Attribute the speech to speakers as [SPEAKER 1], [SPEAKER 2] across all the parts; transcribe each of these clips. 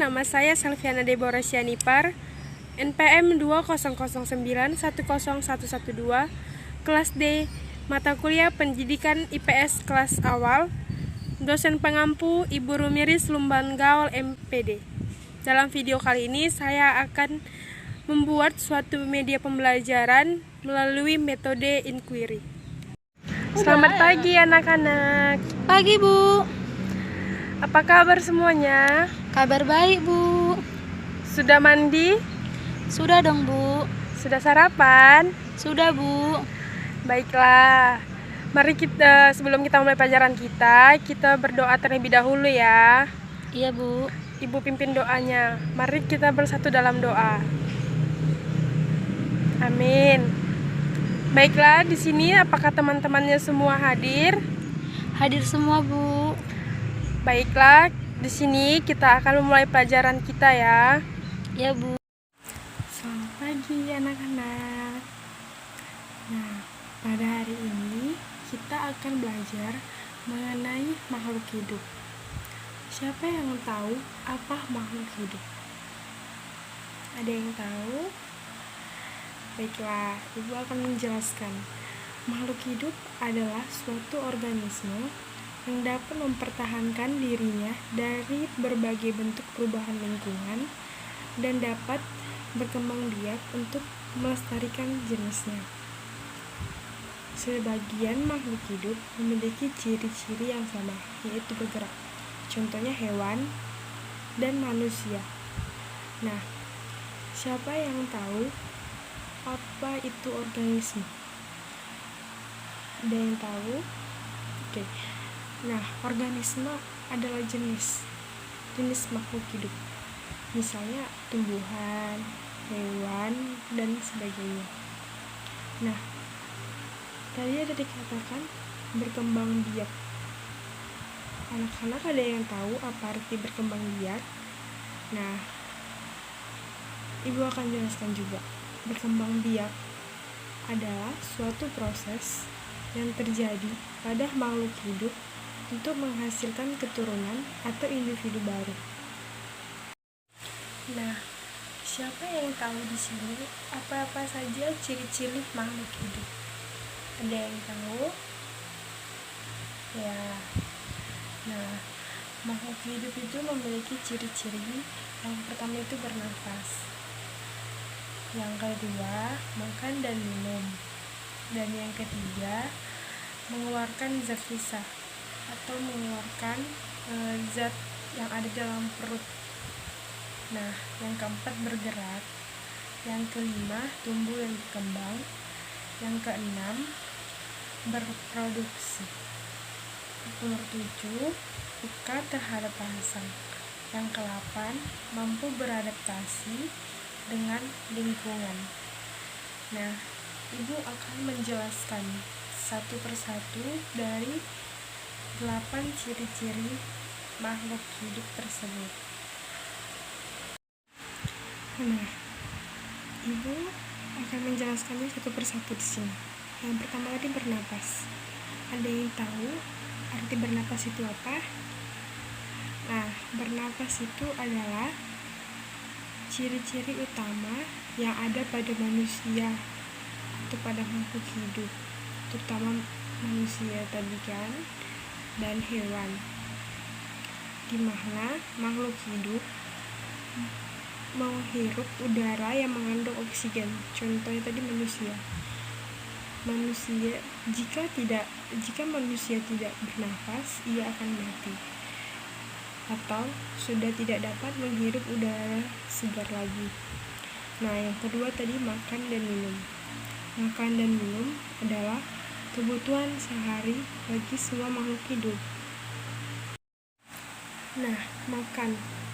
[SPEAKER 1] nama saya Salviana Deborah Sianipar, NPM 200910112, kelas D, mata kuliah Pendidikan IPS kelas awal, dosen pengampu Ibu Rumiris Lumban Gaul MPD. Dalam video kali ini saya akan membuat suatu media pembelajaran melalui metode inquiry. Selamat pagi anak-anak.
[SPEAKER 2] Pagi, Bu.
[SPEAKER 1] Apa kabar semuanya?
[SPEAKER 2] Kabar baik, Bu.
[SPEAKER 1] Sudah mandi?
[SPEAKER 2] Sudah dong, Bu.
[SPEAKER 1] Sudah sarapan?
[SPEAKER 2] Sudah, Bu.
[SPEAKER 1] Baiklah. Mari kita sebelum kita mulai pelajaran kita berdoa terlebih dahulu ya.
[SPEAKER 2] Iya, Bu.
[SPEAKER 1] Ibu pimpin doanya. Mari kita bersatu dalam doa. Amin. Baiklah, di sini apakah teman-temannya semua hadir?
[SPEAKER 2] Hadir semua, Bu.
[SPEAKER 1] Baiklah, di sini kita akan memulai pelajaran kita ya.
[SPEAKER 2] Ya, Bu.
[SPEAKER 1] Selamat pagi anak-anak. Nah, pada hari ini kita akan belajar mengenai makhluk hidup. Siapa yang tahu apa makhluk hidup? Ada yang tahu? Baiklah, Ibu akan menjelaskan. Makhluk hidup adalah suatu organisme yang dapat mempertahankan dirinya dari berbagai bentuk perubahan lingkungan dan dapat berkembang biak untuk melestarikan jenisnya. Sebagian makhluk hidup memiliki ciri-ciri yang sama, yaitu bergerak. Contohnya hewan dan manusia. Nah, siapa yang tahu apa itu organisme? Ada yang tahu? Oke. Nah, organisme adalah jenis makhluk hidup. Misalnya tumbuhan, hewan, dan sebagainya. Nah, tadi ada dikatakan berkembang biak. Anak-anak ada yang tahu apa arti berkembang biak? Nah, Ibu akan jelaskan juga. Berkembang biak adalah suatu proses yang terjadi pada makhluk hidup untuk menghasilkan keturunan atau individu baru. Nah, siapa yang tahu di sini apa-apa saja ciri-ciri makhluk hidup? Ada yang tahu? Ya. Nah, makhluk hidup itu memiliki ciri-ciri. Yang pertama itu bernafas. Yang kedua, makan dan minum. Dan yang ketiga, mengeluarkan zat sisa atau mengeluarkan zat yang ada dalam perut. Nah, yang keempat bergerak. Yang kelima, tumbuh dan berkembang. Yang keenam, berproduksi. Nomor 7, peka terhadap pasang. Yang ke-8, mampu beradaptasi dengan lingkungan. Nah, Ibu akan menjelaskan satu persatu dari 8 ciri-ciri makhluk hidup tersebut. Nah, Ibu akan menjelaskannya satu persatu di sini. Yang pertama tadi bernapas. Ada yang tahu arti bernapas itu apa? Nah, bernapas itu adalah ciri-ciri utama yang ada pada manusia atau pada makhluk hidup, terutama manusia tadi kan, dan hewan, di mana makhluk hidup menghirup udara yang mengandung oksigen. Contohnya tadi manusia, jika manusia tidak bernafas, ia akan mati atau sudah tidak dapat menghirup udara segar lagi. Nah, yang kedua tadi makan dan minum. Makan dan minum adalah kebutuhan sehari bagi semua makhluk hidup. Nah,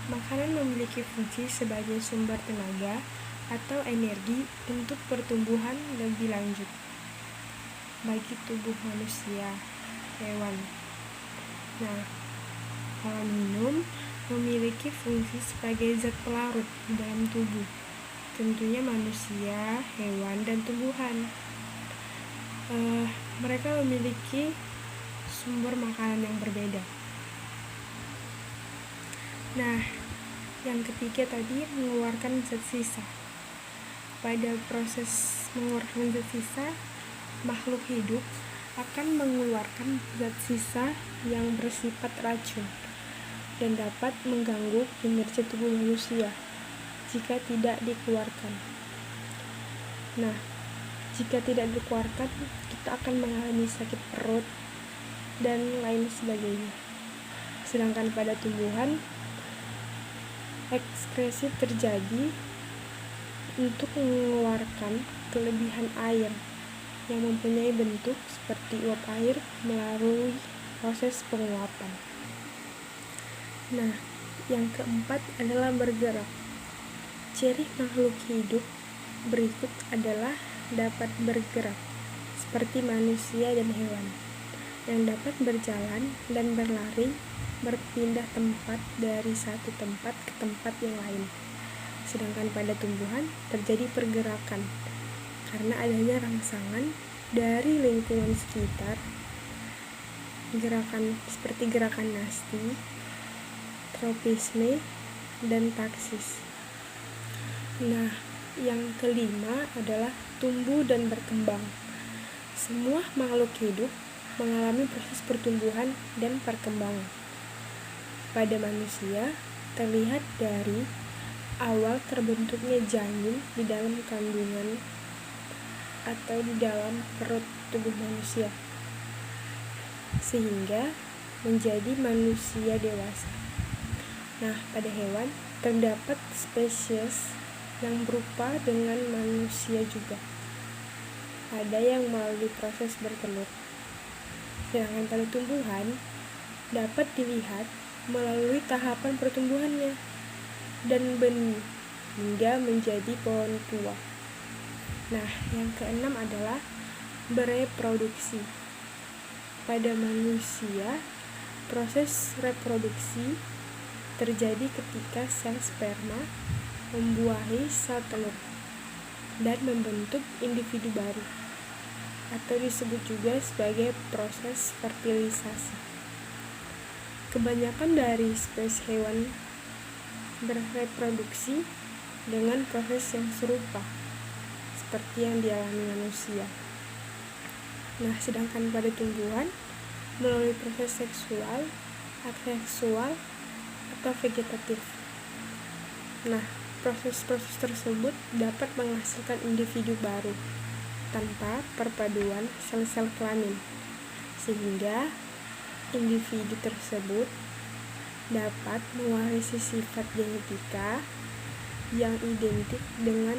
[SPEAKER 1] makanan memiliki fungsi sebagai sumber tenaga atau energi untuk pertumbuhan lebih lanjut bagi tubuh manusia, hewan. Nah, kalau minum memiliki fungsi sebagai zat pelarut dalam tubuh, tentunya manusia, hewan, dan tumbuhan. Mereka memiliki sumber makanan yang berbeda. Nah, Yang ketiga tadi, mengeluarkan zat sisa. Pada proses mengeluarkan zat sisa, makhluk hidup akan mengeluarkan zat sisa yang bersifat racun dan dapat mengganggu kinerja tubuh manusia jika tidak dikeluarkan. Nah, jika tidak dikeluarkan, kita akan mengalami sakit perut dan lain sebagainya. Sedangkan pada tumbuhan, ekskresi terjadi untuk mengeluarkan kelebihan air yang mempunyai bentuk seperti uap air melalui proses penguapan. Nah, yang keempat adalah bergerak. Ciri makhluk hidup berikut adalah dapat bergerak, seperti manusia dan hewan, yang dapat berjalan dan berlari, berpindah tempat dari satu tempat ke tempat yang lain. Sedangkan pada tumbuhan terjadi pergerakan karena adanya rangsangan dari lingkungan sekitar, gerakan seperti gerakan nasti, tropisme, dan taksis. Nah, yang kelima adalah tumbuh dan berkembang. Semua makhluk hidup mengalami proses pertumbuhan dan perkembangan. Pada manusia, terlihat dari awal terbentuknya janin di dalam kandungan atau di dalam perut tubuh manusia, sehingga menjadi manusia dewasa. Nah, pada hewan terdapat spesies yang berupa dengan manusia juga. Ada yang melalui proses bertelur. Sedangkan pada tumbuhan dapat dilihat melalui tahapan pertumbuhannya dan benih hingga menjadi pohon tua. Nah, yang keenam adalah bereproduksi. Pada manusia, proses reproduksi terjadi ketika sel sperma membuahi sel telur dan membentuk individu baru, atau disebut juga sebagai proses fertilisasi. Kebanyakan dari spesies hewan bereproduksi dengan proses yang serupa seperti yang dialami manusia. Nah, sedangkan pada tumbuhan melalui proses seksual, aseksual, atau vegetatif. Nah, proses-proses tersebut dapat menghasilkan individu baru tanpa perpaduan sel-sel kelamin, sehingga individu tersebut dapat mewarisi sifat genetika yang identik dengan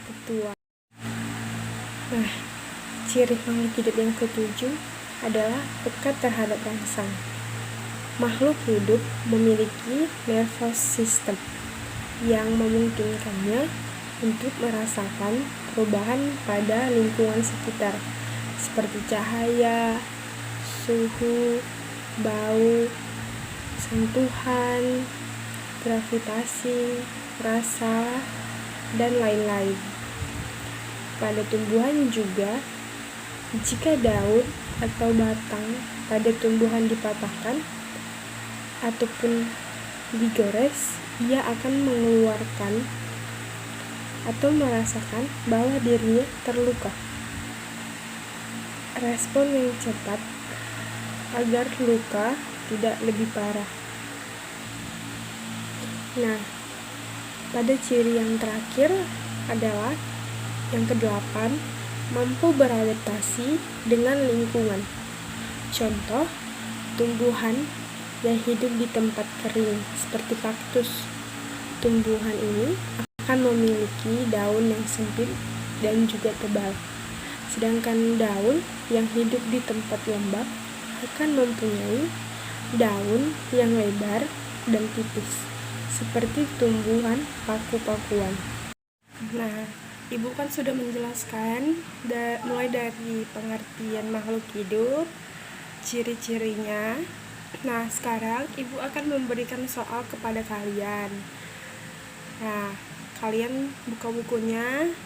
[SPEAKER 1] ketua. Nah, ciri makhluk hidup yang ketujuh adalah peka terhadap rangsang. Makhluk hidup memiliki nervous system yang memungkinkannya untuk merasakan perubahan pada lingkungan sekitar, seperti cahaya, suhu, bau, sentuhan, gravitasi, rasa, dan lain-lain. Pada tumbuhan juga, jika daun atau batang pada tumbuhan dipatahkan ataupun digores, ia akan mengeluarkan atau merasakan bahwa dirinya terluka. Respon yang cepat agar luka tidak lebih parah. Nah, pada ciri yang terakhir adalah yang kedelapan, mampu beradaptasi dengan lingkungan. Contoh, tumbuhan yang hidup di tempat kering seperti kaktus. Tumbuhan ini akan memiliki daun yang sempit dan juga tebal. Sedangkan daun yang hidup di tempat lembab akan mempunyai daun yang lebar dan tipis, seperti tumbuhan paku-pakuan. Nah, Ibu kan sudah menjelaskan mulai dari pengertian makhluk hidup, ciri-cirinya. Nah, sekarang Ibu akan memberikan soal kepada kalian. Nah, kalian buka bukunya.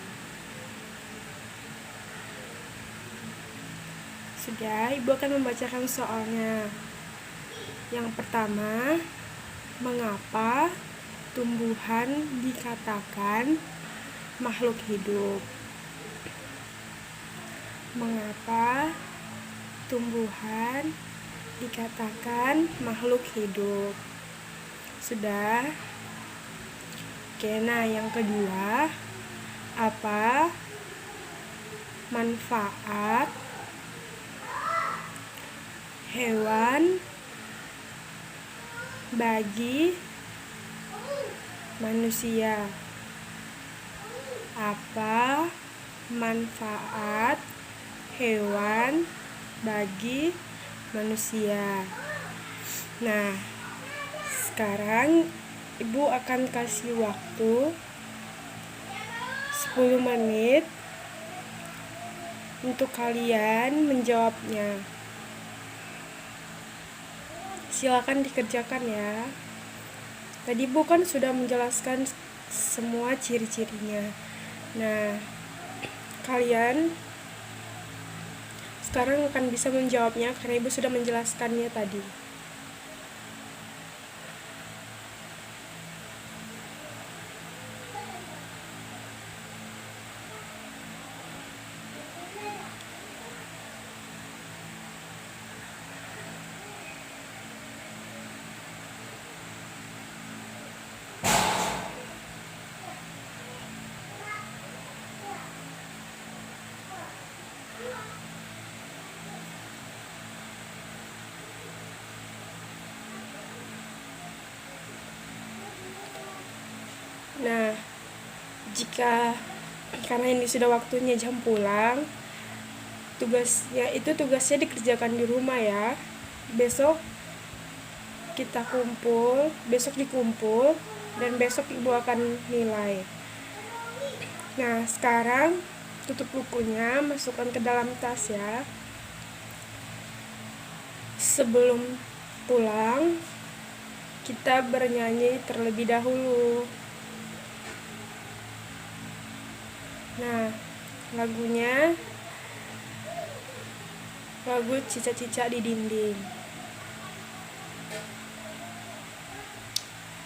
[SPEAKER 1] Sudah, Ibu akan membacakan soalnya. Yang pertama, mengapa tumbuhan dikatakan makhluk hidup? Mengapa tumbuhan dikatakan makhluk hidup? Sudah? Oke, nah yang kedua, apa manfaat hewan bagi manusia? Apa manfaat hewan bagi manusia? Nah, sekarang Ibu akan kasih waktu 10 menit untuk kalian menjawabnya. Silakan dikerjakan ya. Tadi Ibu kan sudah menjelaskan semua ciri-cirinya. Nah, kalian sekarang akan bisa menjawabnya karena Ibu sudah menjelaskannya tadi. Nah, karena ini sudah waktunya jam pulang, tugasnya dikerjakan di rumah ya. Besok dikumpul dan besok Ibu akan nilai. Nah, sekarang tutup bukunya, masukkan ke dalam tas ya. Sebelum pulang, kita bernyanyi terlebih dahulu. Nah, lagunya lagu Cicak-Cicak di Dinding.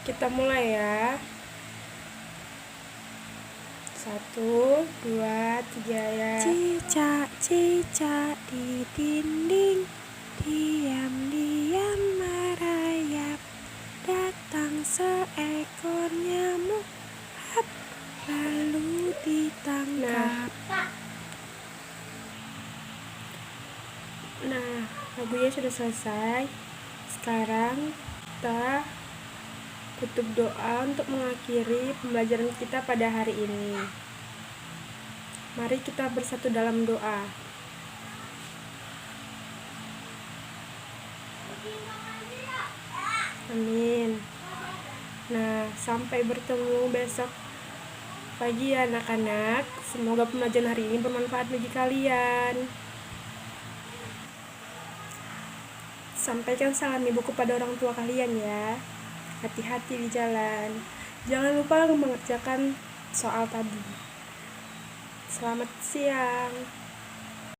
[SPEAKER 1] Kita mulai ya. 1, 2, 3 ya.
[SPEAKER 3] Cicak-cicak di dinding, diam-diam merayap. Datang seekor nyamuk, hap, lalu ditangkap.
[SPEAKER 1] Nah, lagunya sudah selesai. Sekarang kita tutup doa untuk mengakhiri pembelajaran kita pada hari ini. Mari kita bersatu dalam doa. Amin. Nah, sampai bertemu besok pagi ya anak-anak. Semoga pembelajaran hari ini bermanfaat bagi kalian. Sampaikan salam ibu kepada orang tua kalian ya. Hati-hati di jalan. Jangan lupa mengerjakan soal tadi. Selamat siang.